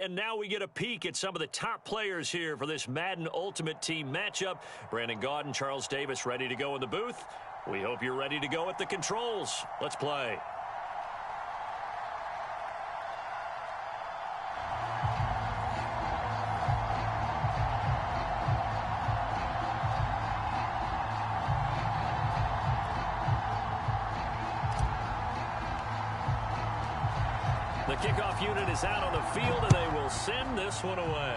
and now we get a peek at some of the top players here for this Madden Ultimate Team matchup. Brandon Gaudin, Charles Davis ready to go in the booth. We hope you're ready to go at the controls. Let's play. The kickoff unit is out on the field, and they will send this one away.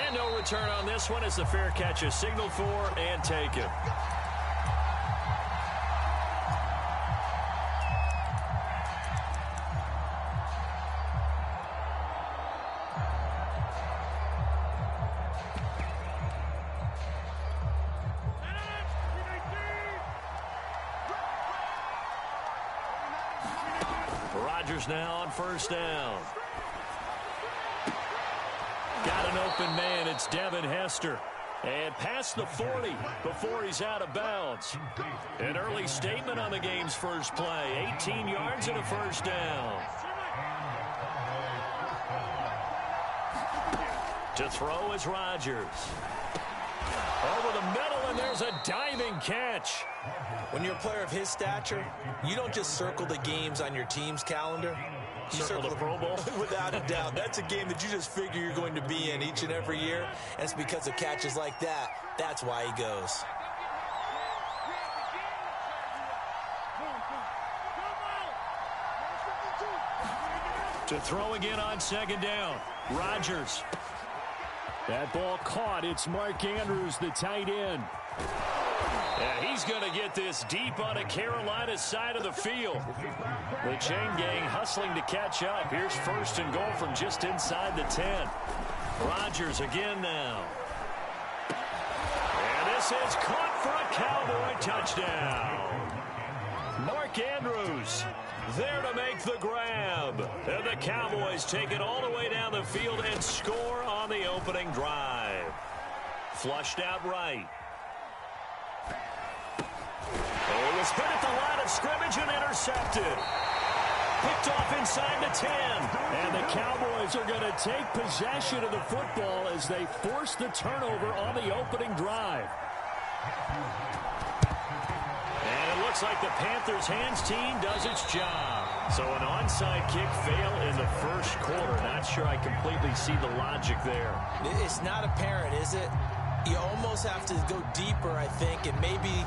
And no return on this one as the fair catch is signaled for and taken. Rodgers now on first down. Got an open man. It's Devin Hester. And past the 40 before he's out of bounds. An early statement on the game's first play. 18 yards and a first down. To throw is Rodgers. Over the middle, and there's a diving catch. When you're a player of his stature, you don't just circle the games on your team's calendar. You circle the Pro Bowl? Without a doubt. That's a game that you just figure you're going to be in each and every year. And it's because of catches like that. That's why he goes. To throw again on second down. Rodgers. That ball caught. It's Mark Andrews, the tight end. Yeah, he's going to get this deep on a Carolina side of the field. The chain gang hustling to catch up. Here's first and goal from just inside the 10. Rodgers again now. And this is caught for a Cowboy touchdown. Mark Andrews there to make the grab. And the Cowboys take it all the way down the field and score on the opening drive. Flushed out right. It was hit at the line of scrimmage and intercepted. Picked off inside the 10. And the Cowboys are going to take possession of the football as they force the turnover on the opening drive. And it looks like the Panthers' hands team does its job. So an onside kick fail in the first quarter. Not sure I completely see the logic there. It's not apparent, is it? You almost have to go deeper, I think, and maybe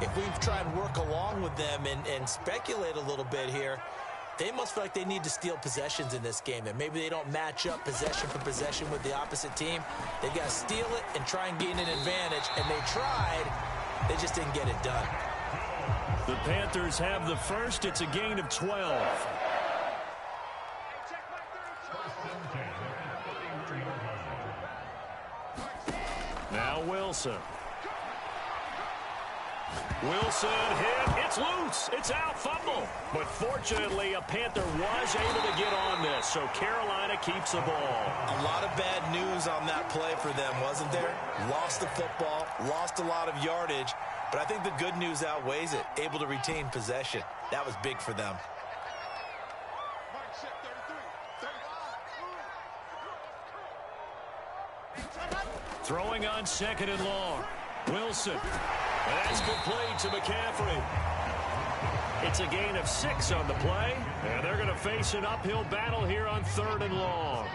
if we try and work along with them and speculate a little bit here, they must feel like they need to steal possessions in this game. And maybe they don't match up possession for possession with the opposite team. They've got to steal it and try and gain an advantage. And they tried. They just didn't get it done. The Panthers have the first. It's a gain of 12. Now Wilson. Wilson hit. It's loose. It's out. Fumble. But fortunately, a Panther was able to get on this, so Carolina keeps the ball. A lot of bad news on that play for them, wasn't there? Lost the football, lost a lot of yardage, but I think the good news outweighs it. Able to retain possession. That was big for them. Throwing on second and long. Wilson. And that's complete to McCaffrey. It's a gain of 6 on the play. And they're going to face an uphill battle here on third and long.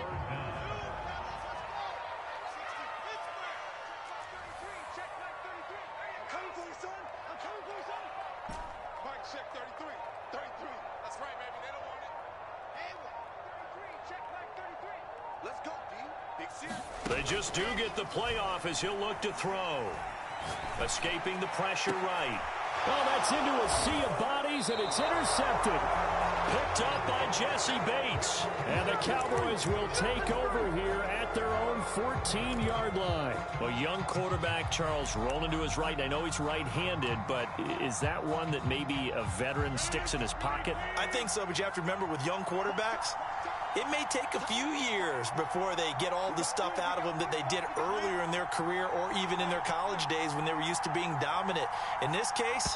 They just do get the playoff as he'll look to throw. Escaping the pressure right. Well, that's into a sea of bodies, and it's intercepted. Picked up by Jesse Bates. And the Cowboys will take over here at their own 14-yard line. Well, young quarterback Charles rolling to his right. And I know he's right-handed, but is that one that maybe a veteran sticks in his pocket? I think so, but you have to remember with young quarterbacks, it may take a few years before they get all the stuff out of them that they did earlier in their career or even in their college days when they were used to being dominant. In this case,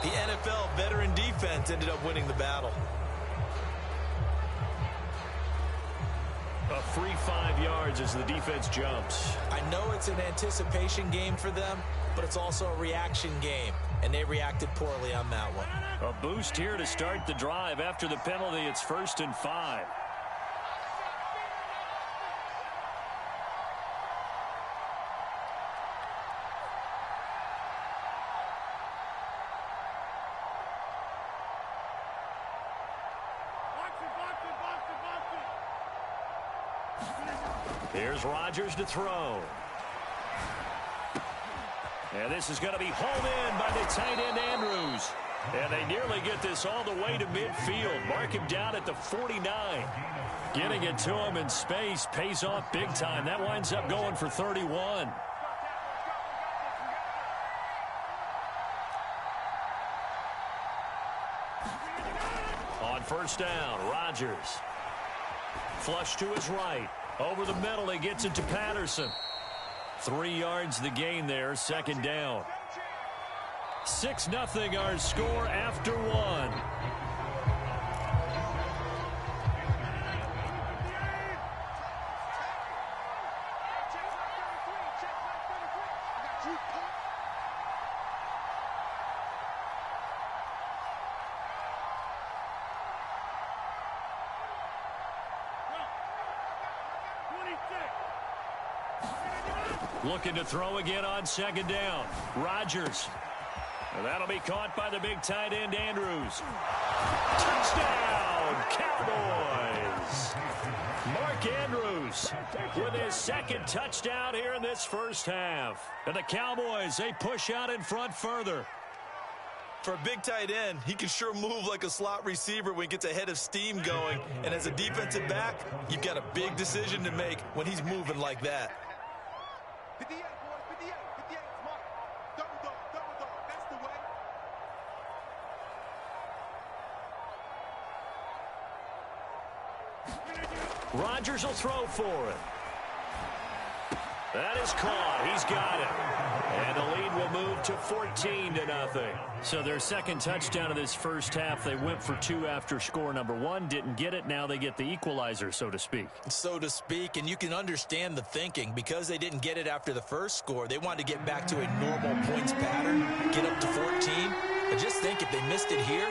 the NFL veteran defense ended up winning the battle. free 5 yards as the defense jumps. I know it's an anticipation game for them, but it's also a reaction game, and they reacted poorly on that one. A boost here to start the drive. After the penalty, it's 1st and 5. Here's Rodgers to throw. And this is going to be hauled in by the tight end Andrews. And they nearly get this all the way to midfield. Mark him down at the 49. Getting it to him in space pays off big time. That winds up going for 31. On 1st down, Rodgers. Flush to his right. Over the middle, he gets it to Patterson. 3 yards the gain there, 2nd down. 6-0 our score after 1. Looking to throw again on 2nd down. Rodgers. And that'll be caught by the big tight end, Andrews. Touchdown, Cowboys! Mark Andrews with his 2nd touchdown here in this first half. And the Cowboys, they push out in front further. For a big tight end, he can sure move like a slot receiver when he gets a head of steam going. And as a defensive back, you've got a big decision to make when he's moving like that. Rodgers will throw for it. That is caught. He's got it. And the lead will move to 14-0. So their 2nd touchdown of this first half, they went for 2 after score number 1. Didn't get it. Now they get the equalizer, so to speak. So to speak, and you can understand the thinking. Because they didn't get it after the first score, they wanted to get back to a normal points pattern, get up to 14. But just think, if they missed it here,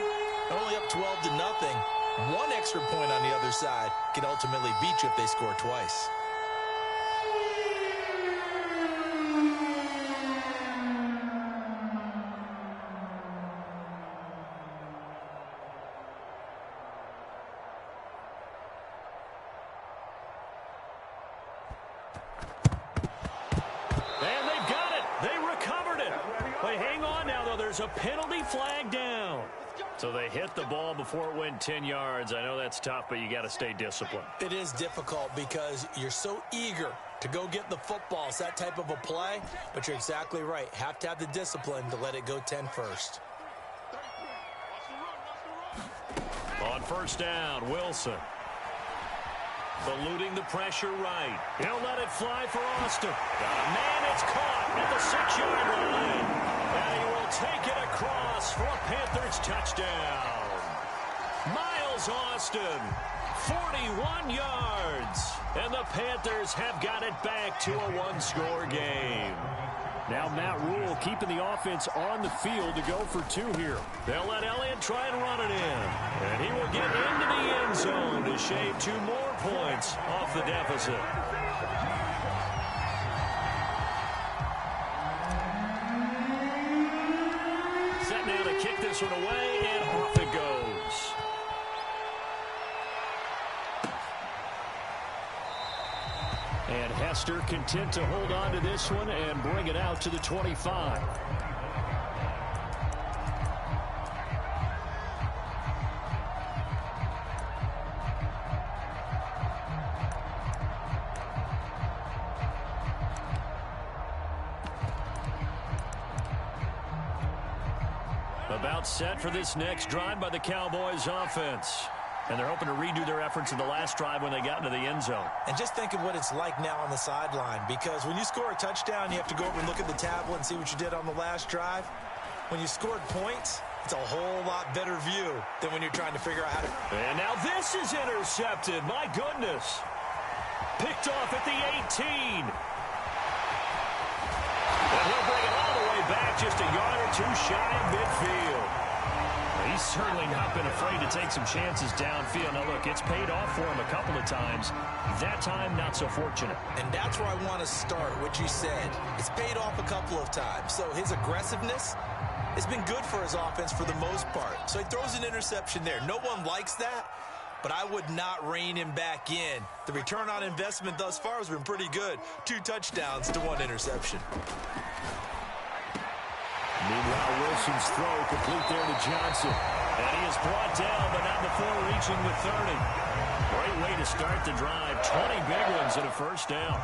only up 12-0. 1 extra point on the other side could ultimately beat you if they score twice. And they've got it. They recovered it. They hang on now, though. There's a penalty flag down. So they hit the ball before it went 10 yards. I know that's tough, but you got to stay disciplined. It is difficult because you're so eager to go get the football. It's that type of a play, but you're exactly right. Have to have the discipline to let it go 10 first. On 1st down, Wilson. Eluding the pressure right. He'll let it fly for Austin. Man, it's caught at the 6-yard line. And he will take it across for a Panthers touchdown. Miles Austin, 41 yards. And the Panthers have got it back to a 1-score game. Now Matt Rule keeping the offense on the field to go for 2 here. They'll let Elliott try and run it in. And he will get into the end zone to shave 2 more points off the deficit. Set now to kick this one away, and off it goes. And Hester content to hold on to this one and bring it out to the 25. About set for this next drive by the Cowboys offense. And they're hoping to redo their efforts in the last drive when they got into the end zone. And just think of what it's like now on the sideline, because when you score a touchdown, you have to go over and look at the tablet and see what you did on the last drive. When you scored points, it's a whole lot better view than when you're trying to figure out how to... And now this is intercepted. My goodness. Picked off at the 18. And he'll bring it all the way back, just a yard or two shy of midfield. He's certainly not been afraid to take some chances downfield. Now, look, it's paid off for him a couple of times. That time, not so fortunate. And that's where I want to start, what you said. It's paid off a couple of times. So his aggressiveness has been good for his offense for the most part. So he throws an interception there. No one likes that, but I would not rein him back in. The return on investment thus far has been pretty good. 2 touchdowns to 1 interception. Meanwhile, Wilson's throw complete there to Johnson. And he is brought down, but not before reaching the 30. Great way to start the drive. 20 big ones and a first down.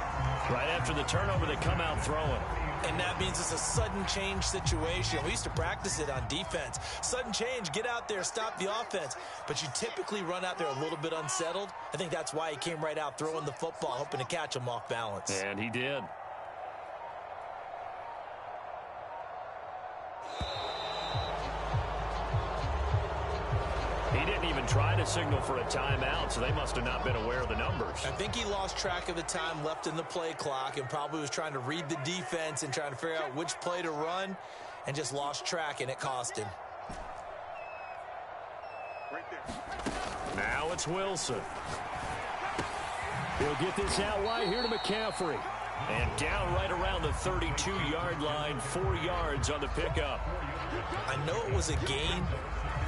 Right after the turnover, they come out throwing. And that means it's a sudden change situation. We used to practice it on defense. Sudden change, get out there, stop the offense. But you typically run out there a little bit unsettled. I think that's why he came right out throwing the football, hoping to catch him off balance. And he did. He didn't even try to signal for a timeout, so they must have not been aware of the numbers. I think he lost track of the time left in the play clock and probably was trying to read the defense and trying to figure out which play to run and just lost track, and it cost him. Right there. Now it's Wilson. He'll get this out wide here to McCaffrey. And down right around the 32-yard line, 4 yards on the pickup. I know it was a gain,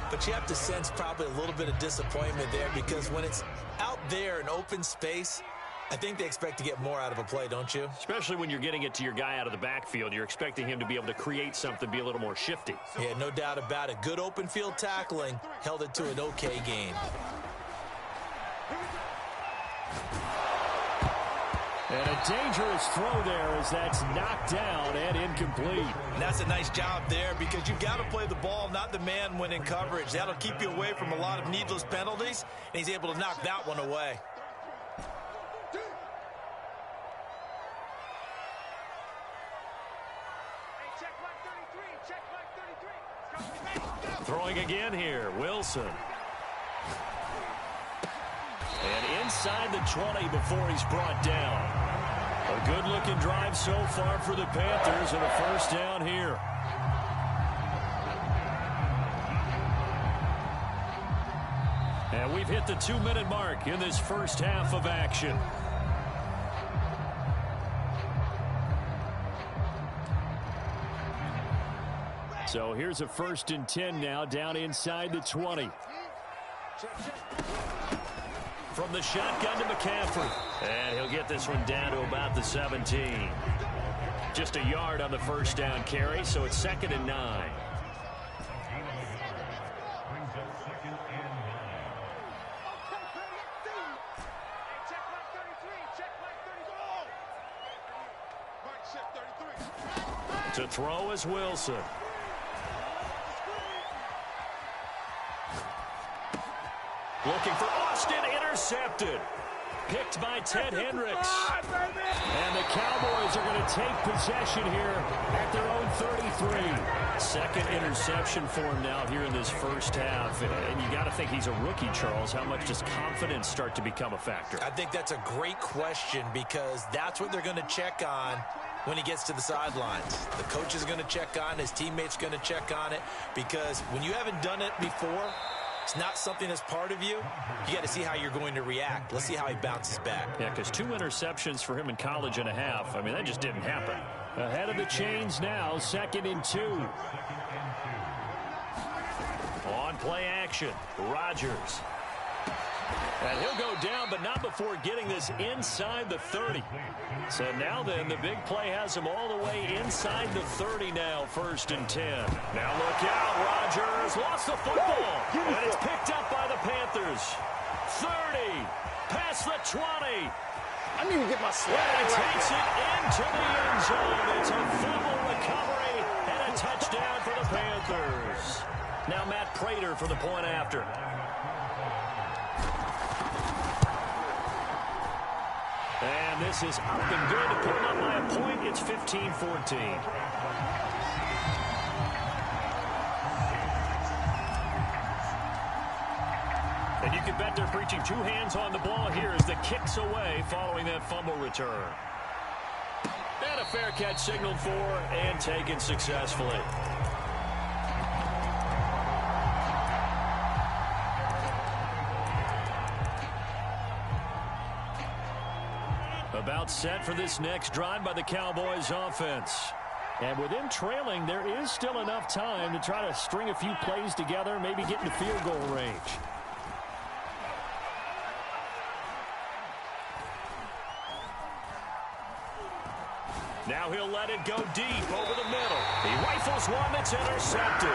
but you have to sense probably a little bit of disappointment there because when it's out there in open space, I think they expect to get more out of a play, don't you? Especially when you're getting it to your guy out of the backfield. You're expecting him to be able to create something, be a little more shifty. Yeah, no doubt about it. Good open field tackling held it to an okay gain. And a dangerous throw there as that's knocked down and incomplete. And that's a nice job there because you've got to play the ball, not the man when in coverage. That'll keep you away from a lot of needless penalties, and he's able to knock that one away. Throwing again here, Wilson. And inside the 20 before he's brought down. A good-looking drive so far for the Panthers and a first down here. And we've hit the 2-minute mark in this first half of action. So here's a 1st and 10 now down inside the 20. From the shotgun to McCaffrey. And he'll get this one down to about the 17. Just a yard on the first down carry, so it's 2nd and 9. To throw is Wilson. Looking for Austin, intercepted. Picked by Ted Hendricks. And the Cowboys are going to take possession here at their own 33. Second interception for him now here in this first half. And you got to think he's a rookie, Charles. How much does confidence start to become a factor? I think that's a great question because that's what they're going to check on when he gets to the sidelines. The coach is going to check on, his teammates going to check on it because when you haven't done it before, it's not something that's part of you. You got to see how you're going to react. Let's see how he bounces back. Yeah, because 2 interceptions for him in college and a half. I mean, that just didn't happen. Ahead of the chains now, 2nd and 2. On play action, Rodgers. And he'll go down, but not before getting this inside the 30. So now then, the big play has him all the way inside the 30 now, 1st and 10. Now look out, Rodgers lost the football. And it's picked up by the Panthers. 30, past the 20. I need to get my swag And he right takes now. it into the end zone. It's a fumble recovery and a touchdown for the Panthers. Now Matt Prater for the point after. And this is up and good to put him up by a point. It's 15-14. And you can bet they're preaching two hands on the ball here as the kick's away following that fumble return. And a fair catch signaled for and taken successfully. About set for this next drive by the Cowboys offense. And with them trailing, there is still enough time to try to string a few plays together, maybe get into field goal range. Now he'll let it go deep over the middle. He rifles one that's intercepted.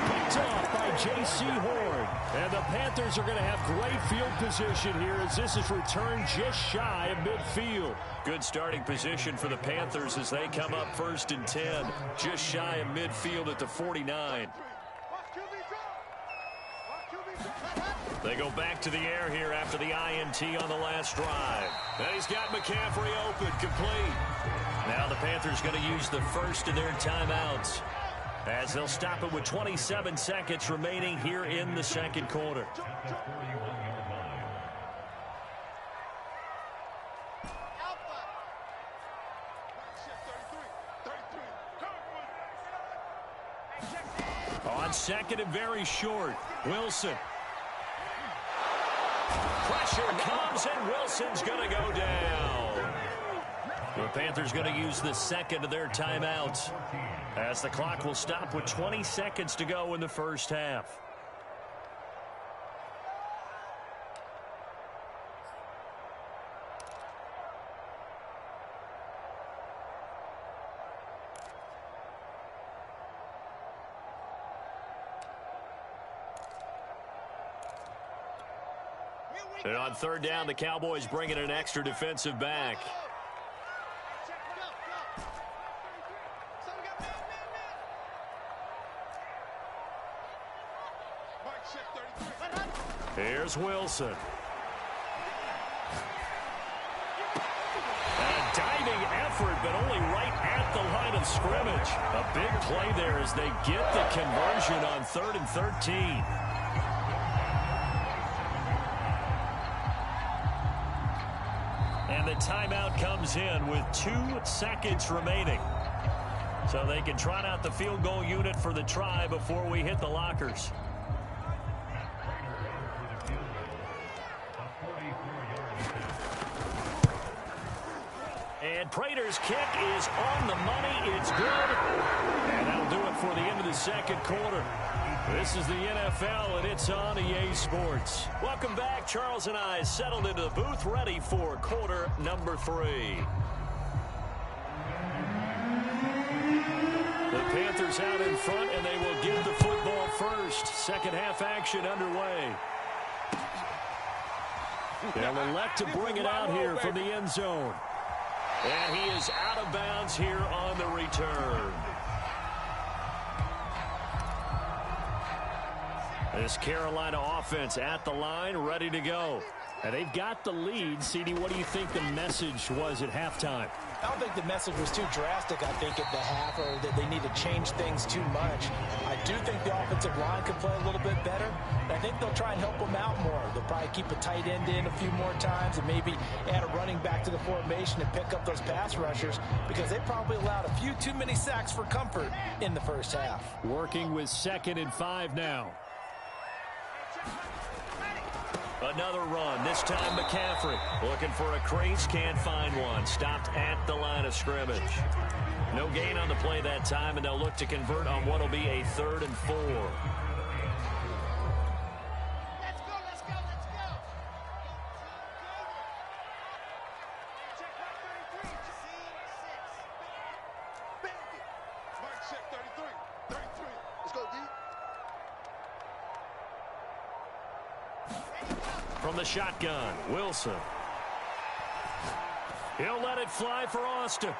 Picked off by J.C. Horn. And the Panthers are going to have great field position here as this is returned just shy of midfield. Good starting position for the Panthers as they come up 1st and 10. Just shy of midfield at the 49. They go back to the air here after the INT on the last drive. And he's got McCaffrey open, complete. Now the Panthers going to use the first of their timeouts as they'll stop it with 27 seconds remaining here in the second quarter. On second and very short, Wilson. Pressure comes, and Wilson's going to go down. The Panthers going to use the second of their timeouts as the clock will stop with 20 seconds to go in the first half. And on third down, the Cowboys bring in an extra defensive back. Here's Wilson. A diving effort, but only right at the line of scrimmage. A big play there as they get the conversion on 3rd and 13. And the timeout comes in with 2 seconds remaining. So they can trot out the field goal unit for the try before we hit the lockers. And Prater's kick is on the money. It's good. And that'll do it for the end of the second quarter. This is the NFL, and it's on EA Sports. Welcome back. Charles and I settled into the booth, ready for quarter number 3. The Panthers out in front, and they will get the football first. Second half action underway. They'll elect to bring it out here from the end zone. And he is out of bounds here on the return. This Carolina offense at the line, ready to go. And they've got the lead. CD, what do you think the message was at halftime? I don't think the message was too drastic, I think, at the half, or that they need to change things too much. I do think the offensive line could play a little bit better. And I think they'll try and help them out more. They'll probably keep a tight end in a few more times and maybe add a running back to the formation and pick up those pass rushers because they probably allowed a few too many sacks for comfort in the first half. Working with 2nd and 5 now. Another run, this time McCaffrey. Looking for a crease, can't find one. Stopped at the line of scrimmage. No gain on the play that time, and they'll look to convert on what will be a 3rd and 4. Let's go, let's go, let's go. Check mark 33. Mark check 33. 33. Let's go, D. From the shotgun, Wilson. He'll let it fly for Austin.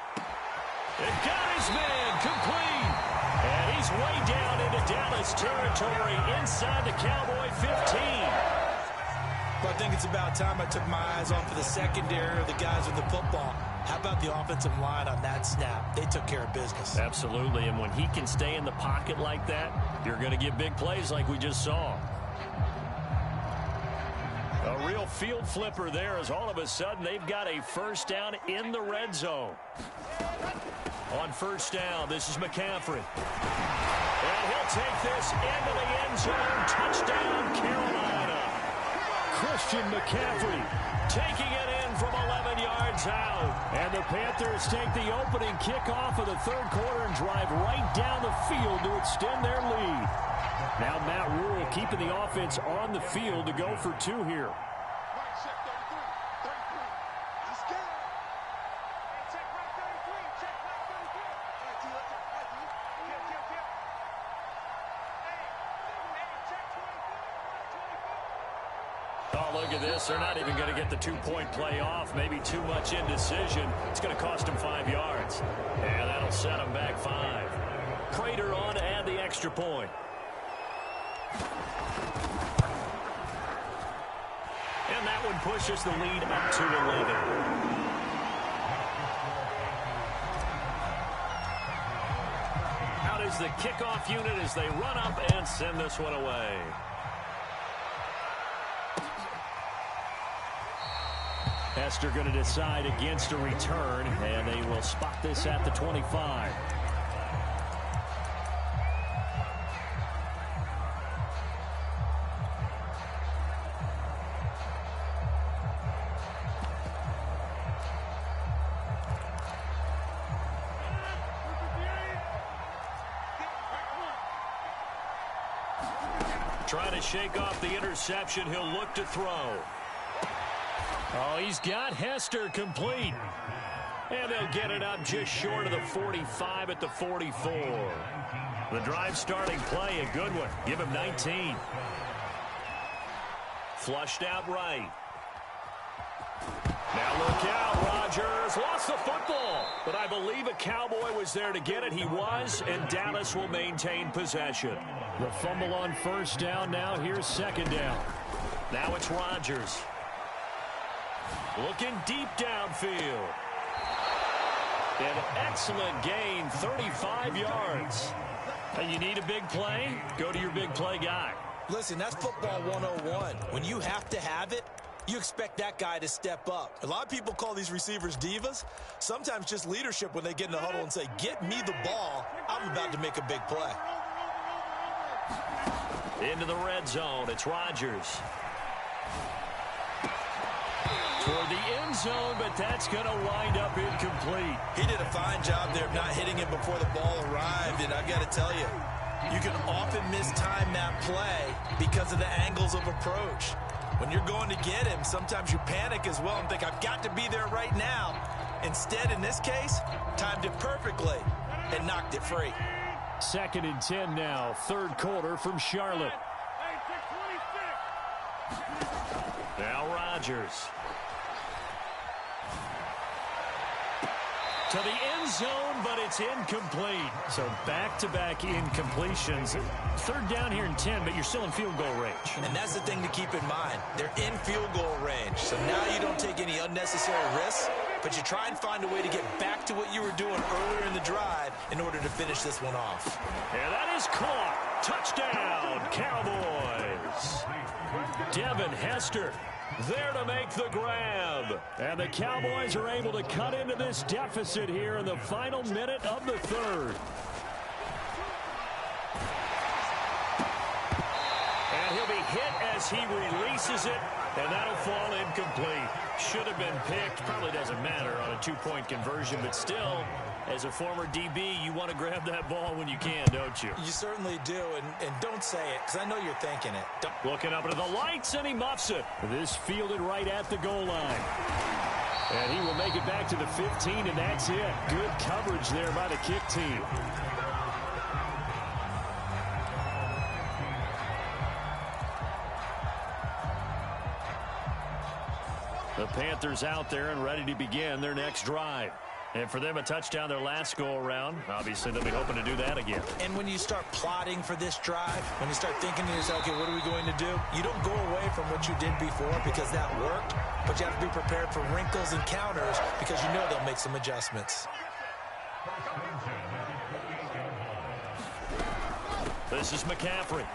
And got his man complete. And he's way down into Dallas territory inside the Cowboy 15. But I think it's about time I took my eyes off of the secondary of the guys with the football. How about the offensive line on that snap? They took care of business. Absolutely, and when he can stay in the pocket like that, you're going to get big plays like we just saw. real field flipper there as all of a sudden they've got a first down in the red zone. On first down, this is McCaffrey. And he'll take this into the end zone. Touchdown, Carolina. Christian McCaffrey taking it in from 11 yards out. And the Panthers take the opening kickoff of the third quarter and drive right down the field to extend their lead. Now Matt Rule keeping the offense on the field to go for two here. Mike, check 33. 33. Let's get it. Hey, check right 33. Check right 33. Hey, T, let's check right 33. Hey, check 24. Oh, look at this. They're not even going to get the two-point play off. Maybe too much indecision. It's going to cost them 5 yards. And that'll set them back 5. Prater on to add the extra point. And that one pushes the lead up to 11. Out is the kickoff unit as they run up and send this one away. Hester going to decide against a return, and they will spot this at the 25. Trying to shake off the interception. He'll look to throw. Oh, he's got Hester complete. And they'll get it up just short of the 45 at the 44. The drive starting play, a good one. Give him 19. Flushed out right. Now look out, Rodgers lost the football. But I believe a Cowboy was there to get it. He was, and Dallas will maintain possession. The fumble on first down. Now here's second down. Now it's Rodgers. Looking deep downfield. An excellent gain, 35 yards. You need a big play? Go to your big play guy. Listen, that's football 101. When you have to have it, you expect that guy to step up. A lot of people call these receivers divas. Sometimes just leadership when they get in the huddle and say, get me the ball. I'm about to make a big play. Into the red zone. It's Rodgers. Toward the end zone, but that's going to wind up incomplete. He did a fine job there of not hitting him before the ball arrived, and I've got to tell you, you can often mistime that play because of the angles of approach. When you're going to get him, sometimes you panic as well and think, I've got to be there right now. Instead, in this case, timed it perfectly and knocked it free. 2nd and 10 now, third quarter from Charlotte. Now Rodgers. To the end zone, but it's incomplete. So back-to-back incompletions. Third down here in 10, but you're still in field goal range. And that's the thing to keep in mind. They're in field goal range. So now you don't take any unnecessary risks, but you try and find a way to get back to what you were doing earlier in the drive in order to finish this one off. And that is caught. Touchdown, Cowboys. Devin Hester there to make the grab. And the Cowboys are able to cut into this deficit here in the final minute of the third. And he'll be hit as he releases it, and that'll fall incomplete. Should have been picked. Probably doesn't matter on a two-point conversion, but still, as a former DB, you want to grab that ball when you can, don't you? You certainly do, and don't say it, because I know you're thinking it. Looking up into the lights, and he muffs it. This fielded right at the goal line. And he will make it back to the 15, and that's it. Good coverage there by the kick team. The Panthers out there and ready to begin their next drive. And for them, a touchdown their last go-around. Obviously, they'll be hoping to do that again. And when you start plotting for this drive, when you start thinking to yourself, okay, what are we going to do? You don't go away from what you did before because that worked, but you have to be prepared for wrinkles and counters because you know they'll make some adjustments. This is McCaffrey.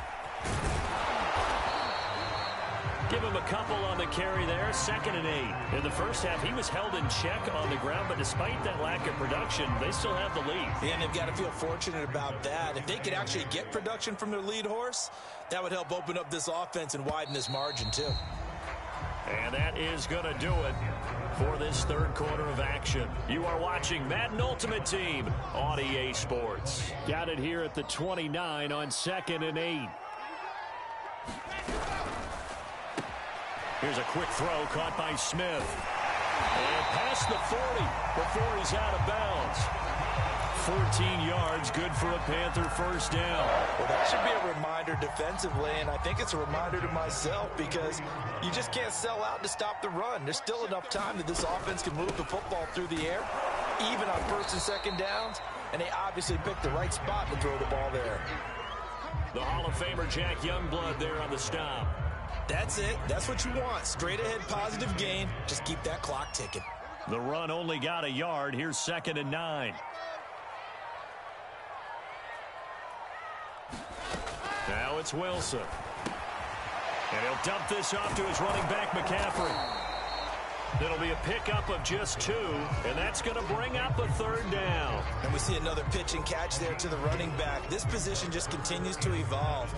Give him a couple on the carry there, 2nd and 8. In the first half, he was held in check on the ground, but despite that lack of production, they still have the lead. And they've got to feel fortunate about that. If they could actually get production from their lead horse, that would help open up this offense and widen this margin too. And that is going to do it for this third quarter of action. You are watching Madden Ultimate Team on EA Sports. Got it here at the 29 on 2nd and 8. Here's a quick throw caught by Smith. And past the 40 before he's out of bounds. 14 yards, good for a Panther first down. Well, that should be a reminder defensively, and I think it's a reminder to myself because you just can't sell out to stop the run. There's still enough time that this offense can move the football through the air, even on 1st and 2nd downs, and they obviously picked the right spot to throw the ball there. The Hall of Famer Jack Youngblood there on the stop. That's it. That's what you want. Straight ahead positive gain. Just keep that clock ticking. The run only got a yard. Here's 2nd and 9. Now it's Wilson. And he'll dump this off to his running back, McCaffrey. It'll be a pickup of just 2, and that's going to bring up a 3rd down. And we see another pitch and catch there to the running back. This position just continues to evolve.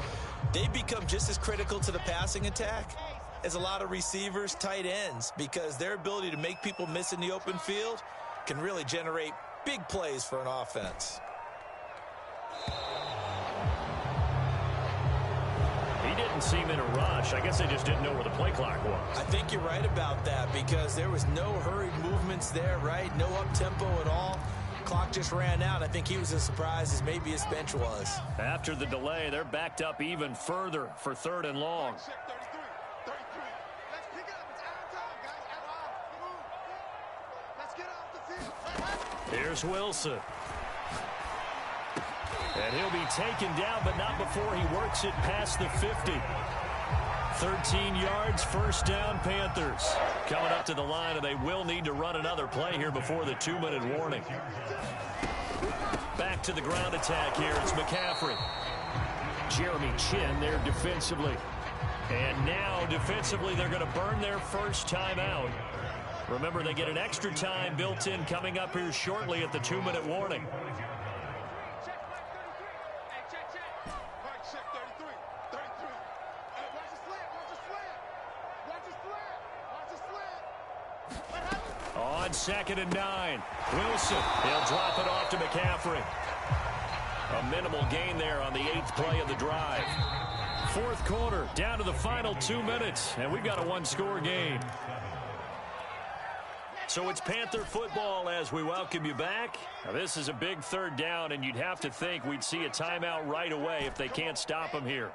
They become just as critical to the passing attack as a lot of receivers, tight ends, because their ability to make people miss in the open field can really generate big plays for an offense. He didn't seem in a rush. I guess they just didn't know where the play clock was. I think you're right about that because there was no hurried movements there, right? No up-tempo at all. Clock just ran out. I think he was as surprised as maybe his bench was. After the delay, they're backed up even further for 3rd and long. Check 33. Let's pick it up. It's out of time, guys. Let's get off the field. Here's Wilson. And he'll be taken down, but not before he works it past the 50. 13 yards, 1st down, Panthers. Coming up to the line, and they will need to run another play here before the 2-minute warning. Back to the ground attack here. It's McCaffrey. Jeremy Chin there defensively. And now defensively, they're going to burn their first time out. Remember, they get an extra time built in coming up here shortly at the 2-minute warning. On 2nd and 9, Wilson, he'll drop it off to McCaffrey. A minimal gain there on the 8th play of the drive. 4th quarter, down to the final 2 minutes, and we've got a 1-score game. So it's Panther football as we welcome you back. Now, this is a big 3rd down, and you'd have to think we'd see a timeout right away if they can't stop him here.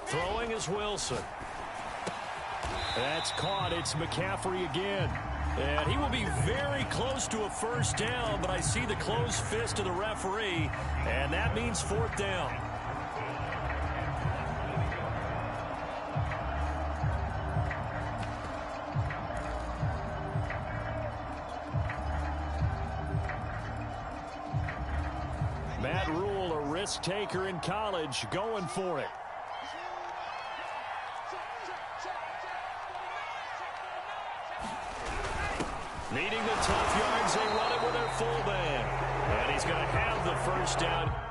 Throwing is Wilson. That's caught. It's McCaffrey again. And he will be very close to a 1st down, but I see the closed fist of the referee, and that means 4th down. Matt Rule, a risk taker in college, going for it. Needing the tough yards, they run it with their fullback. And he's going to have the 1st down.